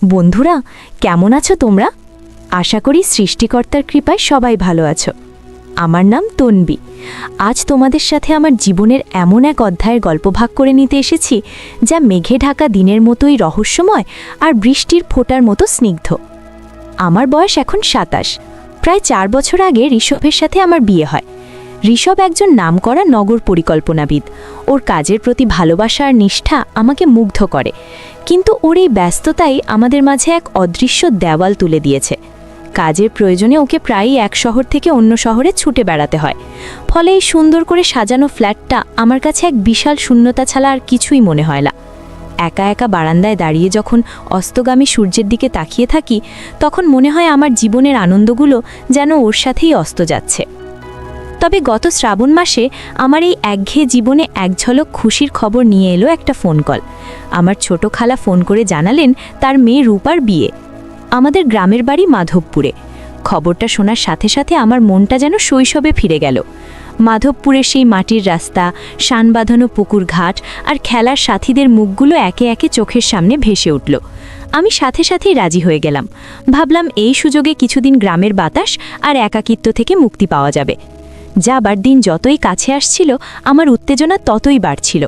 বন্ধুরা, কেমন আছো তোমরা? আশা করি সৃষ্টিকর্তার কৃপায় সবাই ভালো আছো। আমার নাম তন্বী। আজ তোমাদের সাথে আমার জীবনের এমন এক অধ্যায়ের গল্প ভাগ করে নিতে এসেছি, যা মেঘে ঢাকা দিনের মতোই রহস্যময় আর বৃষ্টির ফোঁটার মতো স্নিগ্ধ। আমার বয়স এখন ২৭। প্রায় ৪ বছর আগে ঋষভের সাথে আমার বিয়ে হয়। ঋষভ একজন নামকরা নগর পরিকল্পনাবিদ। ওর কাজের প্রতি ভালোবাসা আর নিষ্ঠা আমাকে মুগ্ধ করে, কিন্তু ওর এই ব্যস্ততাই আমাদের মাঝে এক অদৃশ্য দেওয়াল তুলে দিয়েছে। কাজের প্রয়োজনে ওকে প্রায়ই এক শহর থেকে অন্য শহরে ছুটে বেড়াতে হয়। ফলে এই সুন্দর করে সাজানো ফ্ল্যাটটা আমার কাছে এক বিশাল শূন্যতা ছাড়া আর কিছুই মনে হয় না। একা একা বারান্দায় দাঁড়িয়ে যখন অস্তগামী সূর্যের দিকে তাকিয়ে থাকি, তখন মনে হয় আমার জীবনের আনন্দগুলো যেন ওর সাথেই অস্ত যাচ্ছে। তবে গত শ্রাবণ মাসে আমার এই একঘেয়ে জীবনে এক ঝলক খুশির খবর নিয়ে এলো একটা ফোন কল। আমার ছোট খালা ফোন করে জানালেন তার মেয়ে রূপার বিয়ে। আমাদের গ্রামের বাড়ি মাধবপুরে। খবরটা শোনার সাথে সাথে আমার মনটা যেন শৈশবে ফিরে গেল। মাধবপুরের সেই মাটির রাস্তা, শান বাঁধানো পুকুর ঘাট আর খেলার সাথীদের মুখগুলো একে একে চোখের সামনে ভেসে উঠল। আমি সাথে সাথেই রাজি হয়ে গেলাম। ভাবলাম এই সুযোগে কিছুদিন গ্রামের বাতাস আর একাকিত্ব থেকে মুক্তি পাওয়া যাবে। যাবার দিন যতই কাছে আসছিল, আমার উত্তেজনা ততই বাড়ছিল।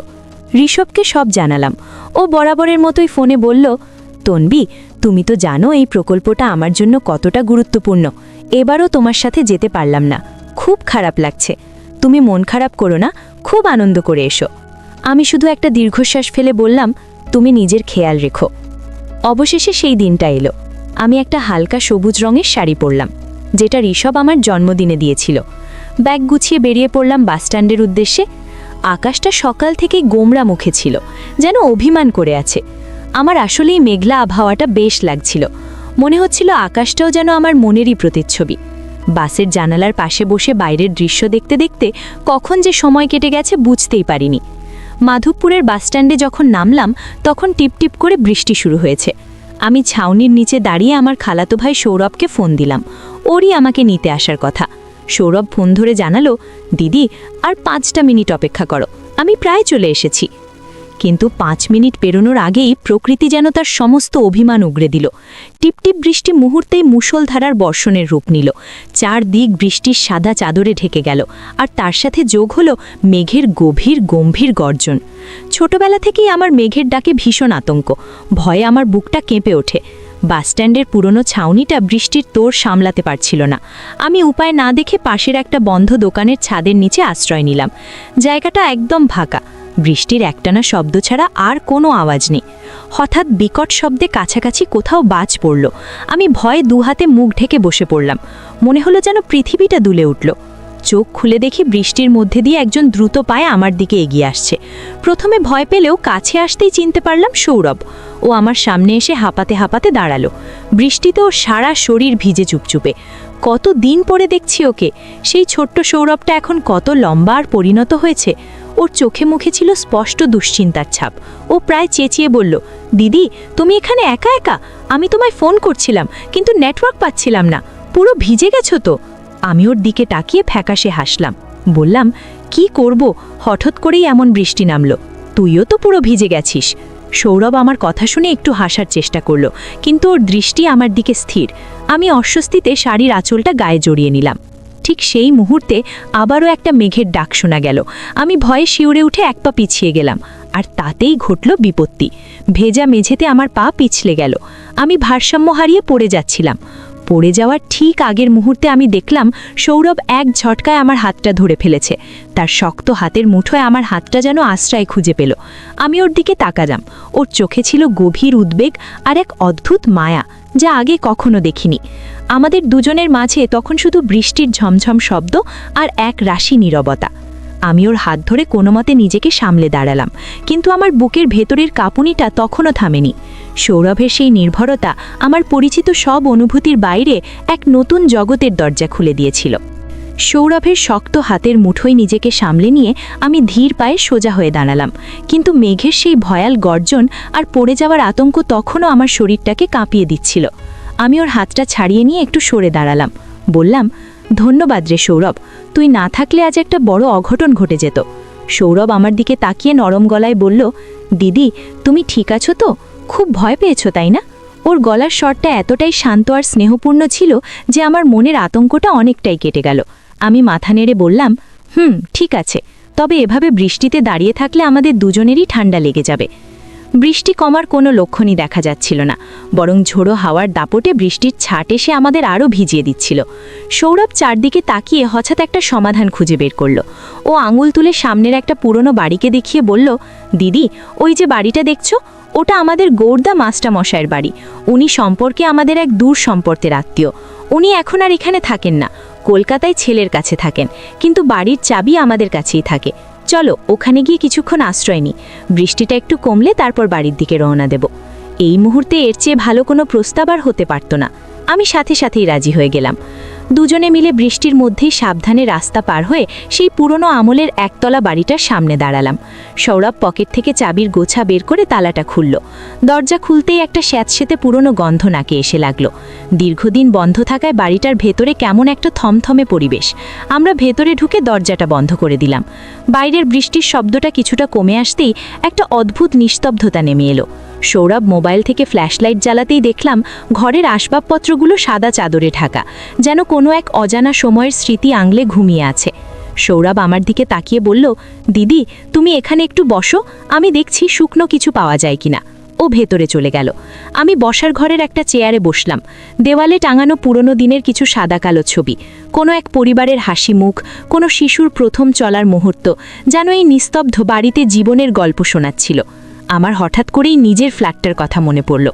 ঋষভকে সব জানালাম। ও বরাবরের মতোই ফোনে বলল, তন্বী, তুমি তো জানো এই প্রকল্পটা আমার জন্য কতটা গুরুত্বপূর্ণ। এবারও তোমার সাথে যেতে পারলাম না, খুব খারাপ লাগছে। তুমি মন খারাপ করো না, খুব আনন্দ করে এসো। আমি শুধু একটা দীর্ঘশ্বাস ফেলে বললাম, তুমি নিজের খেয়াল রেখো। অবশেষে সেই দিনটা এলো। আমি একটা হালকা সবুজ রঙের শাড়ি পরলাম, যেটা ঋষভ আমার জন্মদিনে দিয়েছিল। ব্যাগ গুছিয়ে বেরিয়ে পড়লাম বাসস্ট্যান্ডের উদ্দেশ্যে। আকাশটা সকাল থেকে গোমরা মুখে ছিল, যেন অভিমান করে আছে। আমার আসলেই মেঘলা আবহাওয়াটা বেশ লাগছিল। মনে হচ্ছিল আকাশটাও যেন আমার মনেরই প্রতিচ্ছবি। বাসের জানালার পাশে বসে বাইরের দৃশ্য দেখতে দেখতে কখন যে সময় কেটে গেছে বুঝতেই পারিনি। মাধবপুরের বাসস্ট্যান্ডে যখন নামলাম, তখন টিপটিপ করে বৃষ্টি শুরু হয়েছে। আমি ছাউনির নিচে দাঁড়িয়ে আমার খালাতো ভাই সৌরভকে ফোন দিলাম। ওরই আমাকে নিতে আসার কথা। সৌরভ ফোন ধরে জানালো, দিদি, আর 5টা মিনিট অপেক্ষা করো, আমি প্রায় চলে এসেছি। কিন্তু 5 মিনিট পেরোনোর আগেই প্রকৃতি যেন তার সমস্ত অভিমান উগরে দিল। টিপটিপ বৃষ্টি মুহূর্তেই মুষলধারার বর্ষণের রূপ নিল। চারদিক বৃষ্টির সাদা চাদরে ঢেকে গেল, আর তার সাথে যোগ হলো মেঘের গভীর গম্ভীর গর্জন। ছোটবেলা থেকেই আমার মেঘের ডাকে ভীষণ আতঙ্ক। ভয়ে আমার বুকটা কেঁপে ওঠে। বাসস্ট্যান্ডের পুরনো ছাউনিটা বৃষ্টির তোড় সামলাতে পারছিল না। আমি উপায় না দেখে পাশের একটা বন্ধ দোকানের ছাদের নিচে আশ্রয় নিলাম। জায়গাটা একদম ফাঁকা, বৃষ্টির একটানা শব্দ ছাড়া আর কোনো আওয়াজ নেই। হঠাৎ বিকট শব্দে কাছাকাছি কোথাও বাজ পড়ল। আমি ভয়ে 2 হাতে মুখ ঢেকে বসে পড়লাম। মনে হলো যেন পৃথিবীটা দুলে উঠল। চোখ খুলে দেখি বৃষ্টির মধ্যে দিয়ে একজন দ্রুত পায়ে আমার দিকে এগিয়ে আসছে। প্রথমে ভয় পেলেও কাছে আসতেই চিনতে পারলাম সৌরভ। ও আমার সামনে এসে হাঁপাতে হাঁপাতে দাঁড়ালো। বৃষ্টিতে ওর সারা শরীর ভিজে চুপচুপে। কত দিন পরে দেখছি ওকে। সেই ছোট্ট সৌরভটা এখন কত লম্বা আর পরিণত হয়েছে। ওর চোখে মুখে ছিল স্পষ্ট দুশ্চিন্তার ছাপ। ও প্রায় চেঁচিয়ে বলল, দিদি, তুমি এখানে একা একা? আমি তোমায় ফোন করছিলাম, কিন্তু নেটওয়ার্ক পাচ্ছিলাম না। পুরো ভিজে গেছো তো? আমি ওর দিকে তাকিয়ে ফ্যাকাশে হাসলাম। বললাম, কি করব, হঠাৎ করেই এমন বৃষ্টি নামলো। তুইও তো পুরো ভিজে গেছিস। সৌরভ আমার কথা শুনে একটু হাসার চেষ্টা করলো, কিন্তু ওর দৃষ্টি আমার দিকে স্থির। আমি অস্বস্তিতে শাড়ির আঁচলটা গায়ে জড়িয়ে নিলাম। ঠিক সেই মুহূর্তে আবারও একটা মেঘের ডাক শোনা গেল। আমি ভয়ে শিউরে উঠে এক পা পিছিয়ে গেলাম, আর তাতেই ঘটল বিপত্তি। ভেজা মেঝেতে আমার পা পিছলে গেল। আমি ভারসাম্য হারিয়ে পড়ে যাচ্ছিলাম। পড়ে যাওয়ার ঠিক আগের মুহূর্তে আমি দেখলাম সৌরভ এক ঝটকায় আমার হাতটা ধরে ফেলেছে। তার শক্ত হাতের মুঠোয় আমার হাতটা যেন আশ্রয় খুঁজে পেল। আমি ওর দিকে তাকালাম। ওর চোখে ছিল গভীর উদ্বেগ আর এক অদ্ভুত মায়া, যা আগে কখনো দেখিনি। আমাদের দুজনের মাঝে তখন শুধু বৃষ্টির ঝমঝম শব্দ আর এক রাশি নীরবতা। আমি ওর হাত ধরে কোনোমতে নিজেকে সামলে দাঁড়ালাম, কিন্তু আমার বুকের ভেতরের কাঁপুনিটা তখনও থামেনি। সৌরভের সেই নির্ভরতা আমার পরিচিত সব অনুভূতির বাইরে এক নতুন জগতের দরজা খুলে দিয়েছিল। সৌরভের শক্ত হাতের মুঠোয় নিজেকে সামলে নিয়ে আমি ধীর পায়ে সোজা হয়ে দাঁড়ালাম, কিন্তু মেঘের সেই ভয়াল গর্জন আর পড়ে যাওয়ার আতঙ্ক তখনও আমার শরীরটাকে কাঁপিয়ে দিচ্ছিল। আমি ওর হাতটা ছাড়িয়ে নিয়ে একটু সরে দাঁড়ালাম। বললাম, ধন্যবাদ রে সৌরভ, তুই না থাকলে আজ একটা বড় অঘটন ঘটে যেত। সৌরভ আমার দিকে তাকিয়ে নরম গলায় বলল, দিদি, তুমি ঠিক আছো তো? খুব ভয় পেয়েছো তাই না? ওর গলার স্বরটা এতটাই শান্ত আর স্নেহপূর্ণ ছিল যে আমার মনের আতঙ্কটা অনেকটাই কেটে গেল। আমি মাথা নেড়ে বললাম, ঠিক আছে, তবে এভাবে বৃষ্টিতে দাঁড়িয়ে থাকলে আমাদের দুজনেরই ঠান্ডা লেগে যাবে। বৃষ্টি কমার কোনো লক্ষণই দেখা যাচ্ছিল না, বরং ঝোড়ো হাওয়ার দাপটে বৃষ্টির ছাট এসে আমাদের আরও ভিজিয়ে দিচ্ছিল। সৌরভ চারদিকে তাকিয়ে হঠাৎ একটা সমাধান খুঁজে বের করল। ও আঙুল তুলে সামনের একটা পুরনো বাড়িকে দেখিয়ে বলল, দিদি, ওই যে বাড়িটা দেখছো, ওটা আমাদের গৌরদা মাস্টারমশায়ের বাড়ি। উনি সম্পর্কে আমাদের এক দূর সম্পর্কের আত্মীয়। উনি এখন আর এখানে থাকেন না, কলকাতায় ছেলের কাছে থাকেন, কিন্তু বাড়ির চাবি আমাদের কাছেই থাকে। চলো ওখানে গিয়ে কিছুক্ষণ আশ্রয় নিই, বৃষ্টিটা একটু কমলে তারপর বাড়ির দিকে রওনা দেব। এই মুহূর্তে এর চেয়ে ভালো কোনো প্রস্তাব আর হতে পারত না। আমি সাথে সাথেই রাজি হয়ে গেলাম। দুজনে মিলে বৃষ্টির মধ্যেই সাবধানে রাস্তা পার হয়ে সেই পুরনো আমলের একতলা বাড়িটার সামনে দাঁড়ালাম। সৌরভ পকেট থেকে চাবির গোছা বের করে তালাটা খুলল। দরজা খুলতেই একটা স্যাঁতসেঁতে পুরনো গন্ধ নাকে এসে লাগলো। দীর্ঘদিন বন্ধ থাকায় বাড়িটার ভেতরে কেমন একটা থমথমে পরিবেশ। আমরা ভেতরে ঢুকে দরজাটা বন্ধ করে দিলাম। বাইরের বৃষ্টির শব্দটা কিছুটা কমে আসতেই একটা অদ্ভুত নিস্তব্ধতা নেমে এলো। সৌরভ মোবাইল থেকে ফ্ল্যাশলাইট জ্বালাতেই দেখলাম ঘরের আসবাবপত্রগুলো সাদা চাদরে ঢাকা, যেন কোনো এক অজানা সময়ের স্মৃতি আংলে ঘুমিয়ে আছে। সৌরভ আমার দিকে তাকিয়ে বলল, দিদি, তুমি এখানে একটু বসো, আমি দেখছি শুকনো কিছু পাওয়া যায় কিনা। ও ভেতরে চলে গেল। আমি বসার ঘরের একটা চেয়ারে বসলাম। দেওয়ালে টাঙানো পুরনো দিনের কিছু সাদা কালো ছবি, কোনো এক পরিবারের হাসি মুখ, কোনো শিশুর প্রথম চলার মুহূর্ত, যেন এই নিস্তব্ধ বাড়িতে জীবনের গল্প শোনাচ্ছিল। আমার হঠাৎ করেই নিজের ফ্ল্যাটটার কথা মনে পড়ল।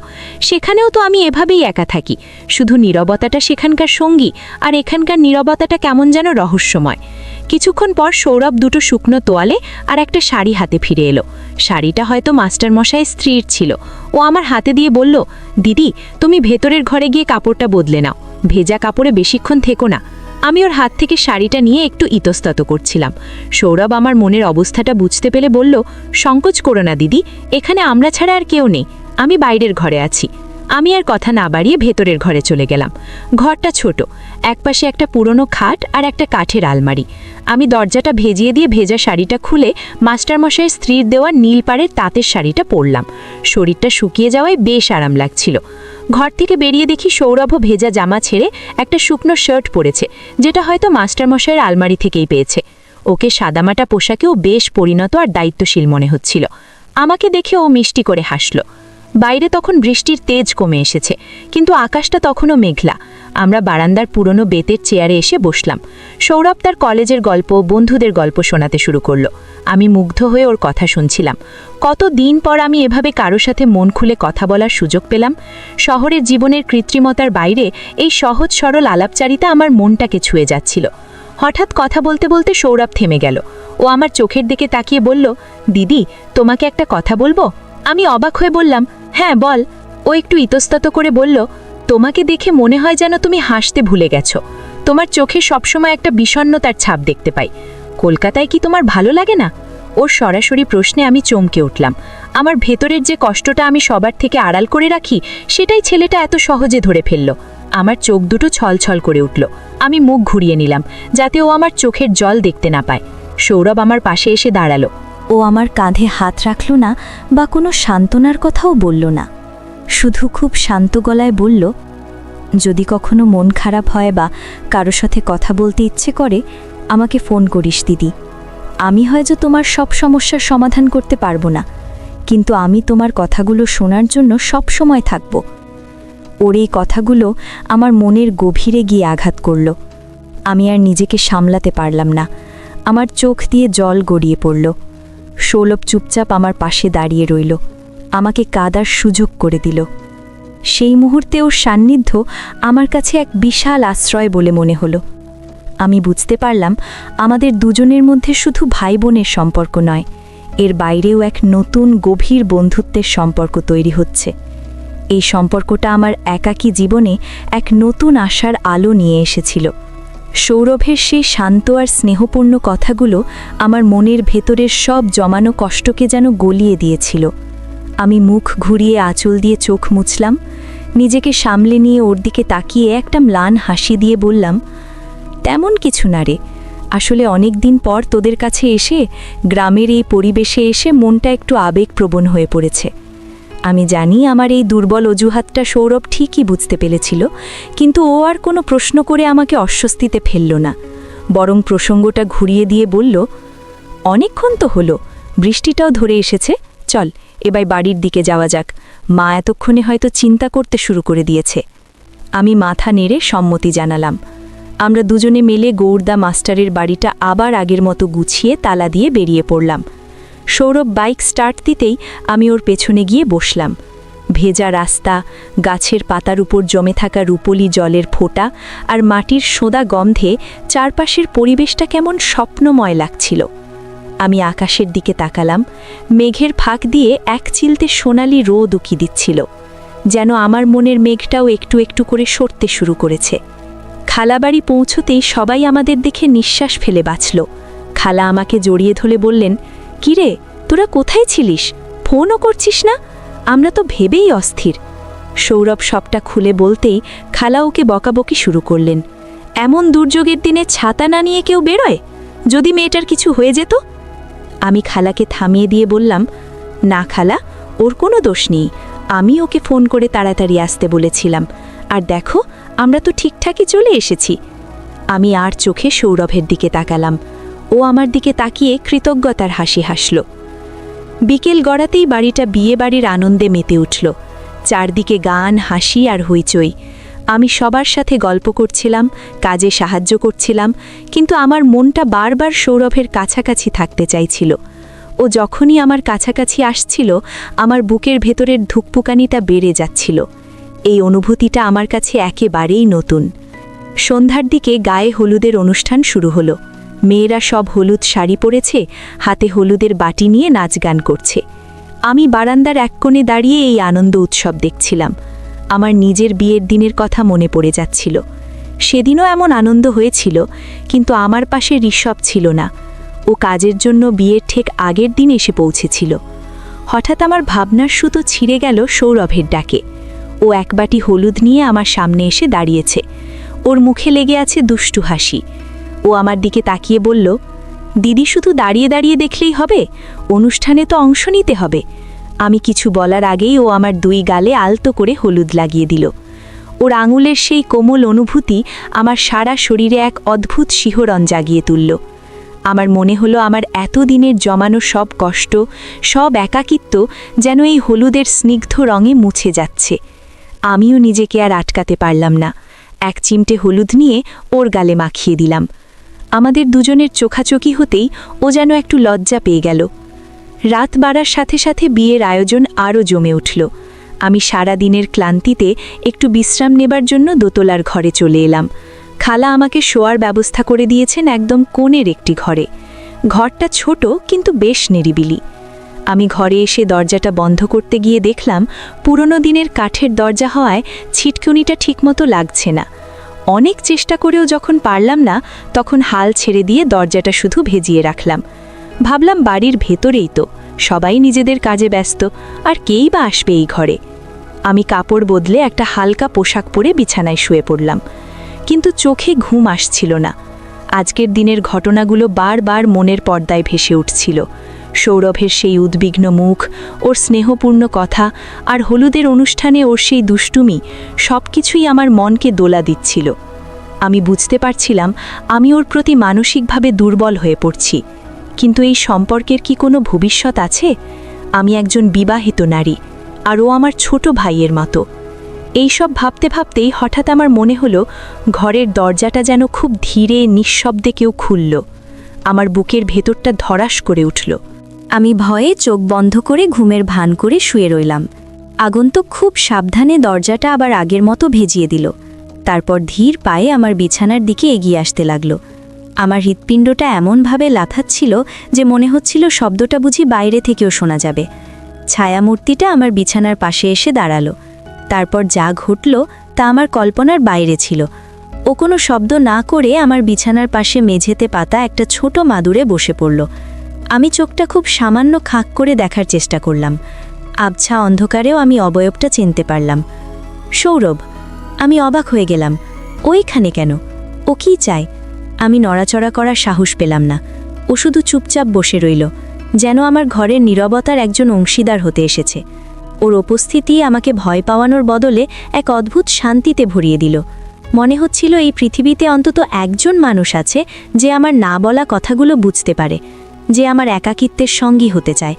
সেখানেও তো আমি এভাবেই একা থাকি, শুধু নীরবতাটা সেখানকার সঙ্গী, আর এখানকার নীরবতাটা কেমন যেন রহস্যময়। কিছুক্ষণ পর সৌরভ দুটো শুকনো তোয়ালে আর একটা শাড়ি হাতে ফিরে এলো। শাড়িটা হয়তো মাস্টারমশাইয়ের স্ত্রীর ছিল। ও আমার হাতে দিয়ে বলল, দিদি, তুমি ভেতরের ঘরে গিয়ে কাপড়টা বদলে নাও, ভেজা কাপড়ে বেশিক্ষণ থেকো না। আমি ওর হাত থেকে শাড়িটা নিয়ে একটু ইতস্তত করছিলাম। সৌরভ আমার মনের অবস্থাটা বুঝতে পেরে বলল, সংকোচ করো না দিদি, এখানে আমরা ছাড়া আর কেউ নেই, আমি বাইরের ঘরে আছি। আমি আর কথা না বাড়িয়ে ভেতরের ঘরে চলে গেলাম। ঘরটা ছোট, একপাশে একটা পুরনো খাট আর একটা কাঠের আলমারি। আমি দরজাটা ভেজিয়ে দিয়ে ভেজা শাড়িটা খুলে মাস্টারমশাইয়ের স্ত্রীর দেওয়া নীল পাড়ের তাঁতের শাড়িটা পরলাম। শরীরটা শুকিয়ে যাওয়ায় বেশ আরাম লাগছিল। ঘর থেকে বেরিয়ে দেখি সৌরভও ভেজা জামা ছেড়ে একটা শুকনো শার্ট পরেছে, যেটা হয়তো মাস্টারমশাইয়ের আলমারি থেকেই পেয়েছে। ওকে সাদামাটা পোশাকেও বেশ পরিণত আর দায়িত্বশীল মনে হচ্ছিল। আমাকে দেখে ও মিষ্টি করে হাসল। বাইরে তখন বৃষ্টির তেজ কমে এসেছে, কিন্তু আকাশটা তখনও মেঘলা। আমরা বারান্দার পুরনো বেতের চেয়ারে এসে বসলাম। সৌরভ তার কলেজের গল্প, বন্ধুদের গল্প শোনাতে শুরু করলো। আমি মুগ্ধ হয়ে ওর কথা শুনছিলাম। কত দিন পর আমি এভাবে কারো সাথে মন খুলে কথা বলার সুযোগ পেলাম। শহরের জীবনের কৃত্রিমতার বাইরে এই সহজ সরল আলাপচারিতা আমার মনটাকে ছুঁয়ে যাচ্ছিল। হঠাৎ কথা বলতে বলতে সৌরভ থেমে গেল। ও আমার চোখের দিকে তাকিয়ে বলল, দিদি, তোমাকে একটা কথা বলবো? আমি অবাক হয়ে বললাম, হ্যাঁ বল। ও একটু ইতস্তত করে বলল, তোমাকে দেখে মনে হয় যেন তুমি হাসতে ভুলে গেছো। তোমার চোখে সবসময় একটা বিষণ্ণতার ছাপ দেখতে পাই। কলকাতায় কি তোমার ভালো লাগে না? ওর সরাসরি প্রশ্নে আমি চমকে উঠলাম। আমার ভেতরের যে কষ্টটা আমি সবার থেকে আড়াল করে রাখি, সেটাই ছেলেটা এত সহজে ধরে ফেলল। আমার চোখ দুটো ছলছল করে উঠল। আমি মুখ ঘুরিয়ে নিলাম, যাতে ও আমার চোখের জল দেখতে না পায়। সৌরভ আমার পাশে এসে দাঁড়ালো। ও আমার কাঁধে হাত রাখল না বা কোনো সান্ত্বনার কথাও বলল না, শুধু খুব শান্ত গলায় বলল, যদি কখনো মন খারাপ হয় বা কারো সাথে কথা বলতে ইচ্ছে করে, আমাকে ফোন করিস দিদি। আমি হয়তো তোমার সব সমস্যার সমাধান করতে পারবো না, কিন্তু আমি তোমার কথাগুলো শোনার জন্য সব সময় থাকব। ওর এই কথাগুলো আমার মনের গভীরে গিয়ে আঘাত করল। আমি আর নিজেকে সামলাতে পারলাম না। আমার চোখ দিয়ে জল গড়িয়ে পড়ল। সৌরভ চুপচাপ আমার পাশে দাঁড়িয়ে রইল, আমাকে কাঁদার সুযোগ করে দিল। সেই মুহূর্তে ওর সান্নিধ্য আমার কাছে এক বিশাল আশ্রয় বলে মনে হলো। আমি বুঝতে পারলাম, আমাদের দুজনের মধ্যে শুধু ভাই বোনের সম্পর্ক নয়, এর বাইরেও এক নতুন গভীর বন্ধুত্বের সম্পর্ক তৈরি হচ্ছে। এই সম্পর্কটা আমার একাকী জীবনে এক নতুন আশার আলো নিয়ে এসেছিল। সৌরভের সেই শান্ত আর স্নেহপূর্ণ কথাগুলো আমার মনের ভেতরের সব জমানো কষ্টকে যেন গলিয়ে দিয়েছিল। আমি মুখ ঘুরিয়ে আঁচল দিয়ে চোখ মুছলাম, নিজেকে সামলে নিয়ে ওর দিকে তাকিয়ে একটা ম্লান হাসি দিয়ে বললাম, তেমন কিছু না রে, আসলে অনেক দিন পর তোদের কাছে এসে, গ্রামের এই পরিবেশে এসে মনটা একটু আবেগপ্রবণ হয়ে পড়েছে। আমি জানি আমার এই দুর্বল অজুহাতটা সৌরভ ঠিকই বুঝতে পেরেছিল, কিন্তু ও আর কোনো প্রশ্ন করে আমাকে অস্বস্তিতে ফেলল না, বরং প্রসঙ্গটা ঘুরিয়ে দিয়ে বলল, অনেকক্ষণ তো হলো, বৃষ্টিটাও ধরে এসেছে, চল এবার বাড়ির দিকে যাওয়া যাক, মা এতক্ষণে হয়তো চিন্তা করতে শুরু করে দিয়েছে। আমি মাথা নেড়ে সম্মতি জানালাম। আমরা দুজনে মিলে গৌরদা মাস্টারের বাড়িটা আবার আগের মতো গুছিয়ে তালা দিয়ে বেরিয়ে পড়লাম। সৌরভ বাইক স্টার্ট দিতেই আমি ওর পেছনে গিয়ে বসলাম। ভেজা রাস্তা, গাছের পাতার উপর জমে থাকা রূপলি জলের ফোঁটা আর মাটির সোঁদা গন্ধে চারপাশের পরিবেশটা কেমন স্বপ্নময় লাগছিল। আমি আকাশের দিকে তাকালাম, মেঘের ফাঁক দিয়ে এক চিলতে সোনালি রোদ উকি দিচ্ছিল, যেন আমার মনের মেঘটাও একটু একটু করে সরতে শুরু করেছে। খালাবাড়ি পৌঁছতেই সবাই আমাদের দেখে নিঃশ্বাস ফেলে বাঁচল। খালা আমাকে জড়িয়ে ধরে বললেন, কিরে তোরা কোথায় ছিলিস, ফোনও করছিস না, আমরা তো ভেবেই অস্থির। সৌরভ সবটা খুলে বলতেই খালা ওকে বকাবকি শুরু করলেন, এমন দুর্যোগের দিনে ছাতা না নিয়ে কেউ বেরোয়, যদি মেয়েটার কিছু হয়ে যেত। আমি খালাকে থামিয়ে দিয়ে বললাম, না খালা, ওর কোনো দোষ নেই, আমি ওকে ফোন করে তাড়াতাড়ি আসতে বলেছিলাম, আর দেখো আমরা তো ঠিকঠাকই চলে এসেছি। আমি আর চোখে সৌরভের দিকে তাকালাম, ও আমার দিকে তাকিয়ে কৃতজ্ঞতার হাসি হাসল। বিকেল গড়াতেই বাড়িটা বিয়ে বাড়ির আনন্দে মেতে উঠল, চারদিকে গান, হাসি আর হইচই। আমি সবার সাথে গল্প করছিলাম, কাজে সাহায্য করছিলাম, কিন্তু আমার মনটা বারবার সৌরভের কাছাকাছি থাকতে চাইছিল। ও যখনই আমার কাছাকাছি আসছিল, আমার বুকের ভেতরের ধুকপুকানিটা বেড়ে যাচ্ছিল। এই অনুভূতিটা আমার কাছে একেবারেই নতুন। সন্ধ্যার দিকে গায়ে হলুদের অনুষ্ঠান শুরু হলো। মেয়েরা সব হলুদ শাড়ি পরেছে, হাতে হলুদের বাটি নিয়ে নাচ গান করছে। আমি বারান্দার এক কোণে দাঁড়িয়ে এই আনন্দ উৎসব দেখছিলাম। আমার নিজের বিয়ের দিনের কথা মনে পড়ে যাচ্ছিল। সেদিনও এমন আনন্দ হয়েছিল, কিন্তু আমার পাশে ঋষভ ছিল না। ও কাজের জন্য বিয়ের ঠিক আগের দিন এসে পৌঁছেছিল। হঠাৎ আমার ভাবনার সুতো ছিঁড়ে গেল সৌরভের ডাকে। ও এক বাটি হলুদ নিয়ে আমার সামনে এসে দাঁড়িয়েছে। ওর মুখে লেগে আছে দুষ্টু হাসি। ও আমার দিকে তাকিয়ে বলল, দিদি শুধু দাঁড়িয়ে দাঁড়িয়ে দেখলেই হবে, অনুষ্ঠানে তো অংশ নিতে হবে। আমি কিছু বলার আগেই ও আমার দুই গালে আলতো করে হলুদ লাগিয়ে দিল। ওর আঙুলের সেই কোমল অনুভূতি আমার সারা শরীরে এক অদ্ভুত শিহরণ জাগিয়ে তুলল। আমার মনে হলো আমার এতদিনের জমানো সব কষ্ট, সব একাকিত্ব যেন এই হলুদের স্নিগ্ধ রঙে মুছে যাচ্ছে। আমিও নিজেকে আর আটকাতে পারলাম না। এক চিমটে হলুদ নিয়ে ওর গালে মাখিয়ে দিলাম। আমাদের দুজনের চোখাচোখি হতেই ও যেন একটু লজ্জা পেয়ে গেল। রাত বাড়ার সাথে সাথে বিয়ের আয়োজন আরও জমে উঠল। আমি সারা দিনের ক্লান্তিতে একটু বিশ্রাম নেবার জন্য দোতলার ঘরে চলে এলাম। খালা আমাকে শোয়ার ব্যবস্থা করে দিয়েছেন একদম কোণের একটি ঘরে। ঘরটা ছোট কিন্তু বেশ নিরিবিলি। আমি ঘরে এসে দরজাটা বন্ধ করতে গিয়ে দেখলাম পুরনো দিনের কাঠের দরজা হওয়ায় ছিটকুনিটা ঠিকমতো লাগছে না। অনেক চেষ্টা করেও যখন পারলাম না, তখন হাল ছেড়ে দিয়ে দরজাটা শুধু ভেজিয়ে রাখলাম। ভাবলাম বাড়ির ভেতরেই তো, সবাই নিজেদের কাজে ব্যস্ত, আর কেই বা আসবে এই ঘরে। আমি কাপড় বদলে একটা হালকা পোশাক পরে বিছানায় শুয়ে পড়লাম, কিন্তু চোখে ঘুম আসছিল না। আজকের দিনের ঘটনাগুলো বারবার মনের পর্দায় ভেসে উঠছিল। সৌরভের সেই উদ্বিগ্ন মুখ, ওর স্নেহপূর্ণ কথা, আর হলুদের অনুষ্ঠানে ওর সেই দুষ্টুমি, সব কিছুই আমার মনকে দোলা দিচ্ছিল। আমি বুঝতে পারছিলাম আমি ওর প্রতি মানসিকভাবে দুর্বল হয়ে পড়ছি। কিন্তু এই সম্পর্কের কি কোনো ভবিষ্যৎ আছে? আমি একজন বিবাহিত নারী, আর ও আমার ছোট ভাইয়ের মতো। এইসব ভাবতে ভাবতেই হঠাৎ আমার মনে হলো ঘরের দরজাটা যেন খুব ধীরে নিঃশব্দে কেউ খুলল। আমার বুকের ভেতরটা ধড়াস করে উঠল। আমি ভয়ে চোখ বন্ধ করে ঘুমের ভান করে শুয়ে রইলাম। আগন্তুক খুব সাবধানে দরজাটা আবার আগের মতো ভেজিয়ে দিল। তারপর ধীর পায়ে আমার বিছানার দিকে এগিয়ে আসতে লাগলো। আমার হৃৎপিণ্ডটা এমনভাবে লাফাচ্ছিল যে মনে হচ্ছিল শব্দটা বুঝি বাইরে থেকেও শোনা যাবে। ছায়ামূর্তিটা আমার বিছানার পাশে এসে দাঁড়ালো। তারপর যা ঘটল তা আমার কল্পনার বাইরে ছিল। ও কোনো শব্দ না করে আমার বিছানার পাশে মেঝেতে পাতা একটা ছোট মাদুরে বসে পড়ল। আমি চোখটা খুব সামান্য খাঁক করে দেখার চেষ্টা করলাম। আবছা অন্ধকারেও আমি অবয়বটা চিনতে পারলাম। সৌরভ। আমি অবাক হয়ে গেলাম। ওইখানে কেন? ও কি চায়? আমি নড়াচড়া করার সাহস পেলাম না। ও শুধু চুপচাপ বসে রইল, যেন আমার ঘরের নীরবতার একজন অংশীদার হতে এসেছে। ওর উপস্থিতি আমাকে ভয় পাওয়ানোর বদলে এক অদ্ভুত শান্তিতে ভরিয়ে দিল। মনে হচ্ছিল এই পৃথিবীতে অন্তত একজন মানুষ আছে যে আমার না বলা কথাগুলো বুঝতে পারে, যে আমার একাকিত্বের সঙ্গী হতে চায়।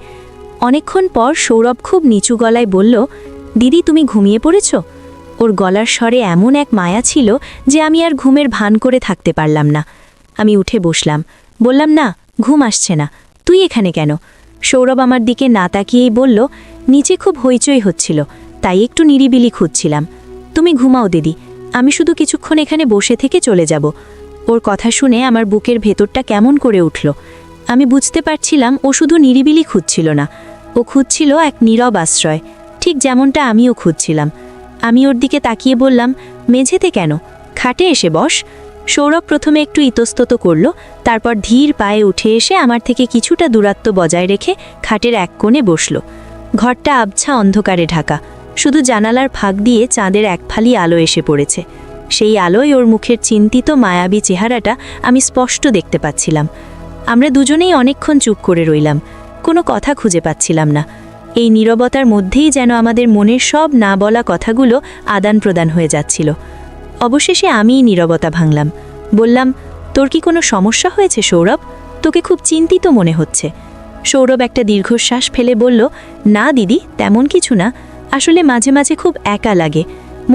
অনেকক্ষণ পর সৌরভ খুব নিচু গলায় বলল, দিদি তুমি ঘুমিয়ে পড়েছ? ওর গলার স্বরে এমন এক মায়া ছিল যে আমি আর ঘুমের ভান করে থাকতে পারলাম না। আমি উঠে বসলাম, বললাম, না, ঘুম আসছে না, তুই এখানে কেন? সৌরভ আমার দিকে না তাকিয়েই বলল, নিচে খুব হইচই হচ্ছিল, তাই একটু নিরিবিলি খুঁজছিলাম। তুমি ঘুমাও দিদি, আমি শুধু কিছুক্ষণ এখানে বসে থেকে চলে যাব। ওর কথা শুনে আমার বুকের ভেতরটা কেমন করে উঠল। আমি বুঝতে পারছিলাম ও শুধু নিরিবিলি খুঁজছিল না, ও খুঁজছিল এক নীরব আশ্রয়, ঠিক যেমনটা আমিও খুঁজছিলাম। আমি ওর দিকে তাকিয়ে বললাম, মেঝেতে কেন? খাটে এসে বস। সৌরভ প্রথমে একটু ইতস্তত করল, তারপর ধীর পায়ে উঠে এসে আমার থেকে কিছুটা দূরত্ব বজায় রেখে খাটের এক কোণে বসল। ঘরটা আবছা অন্ধকারে ঢাকা, শুধু জানালার ফাঁক দিয়ে চাঁদের এক ফালি আলো এসে পড়েছে। সেই আলোয় ওর মুখের চিন্তিত মায়াবী চেহারাটা আমি স্পষ্ট দেখতে পাচ্ছিলাম। আমরা দুজনেই অনেকক্ষণ চুপ করে রইলাম, কোনো কথা খুঁজে পাচ্ছিলাম না। এই নীরবতার মধ্যেই যেন আমাদের মনের সব না বলা কথাগুলো আদান প্রদান হয়ে যাচ্ছিল। অবশেষে আমিই নীরবতা ভাঙলাম, বললাম, তোর কি কোনো সমস্যা হয়েছে সৌরভ? তোকে খুব চিন্তিত মনে হচ্ছে। সৌরভ একটা দীর্ঘশ্বাস ফেলে বলল, না দিদি, তেমন কিছু না, আসলে মাঝে মাঝে খুব একা লাগে,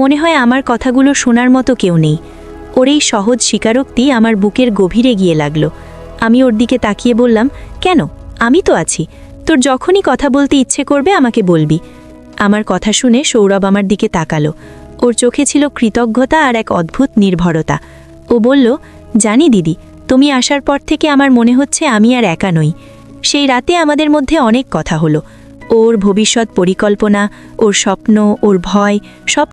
মনে হয় আমার কথাগুলো শোনার মতো কেউ নেই। ওর এই সহজ স্বীকারোক্তি আমার বুকের গভীরে গিয়ে লাগলো। আমি ওর দিকে তাকিয়ে বললাম, কেন? আমি তো আছি, তোর যখনই কথা বলতে ইচ্ছে করবে আমাকে বলবি। আমার কথা শুনে সৌরভ আমার দিকে তাকালো। ওর চোখে ছিল কৃতজ্ঞতা আর এক অদ্ভুত নির্ভরতা। ও বলল, জানি দিদি, তুমি আসার পর থেকে আমার মনে হচ্ছে আমি আর একা নই। সেই রাতে আমাদের মধ্যে অনেক কথা হলো, ওর ভবিষ্যৎ পরিকল্পনা, ওর স্বপ্ন, ওর ভয়, সব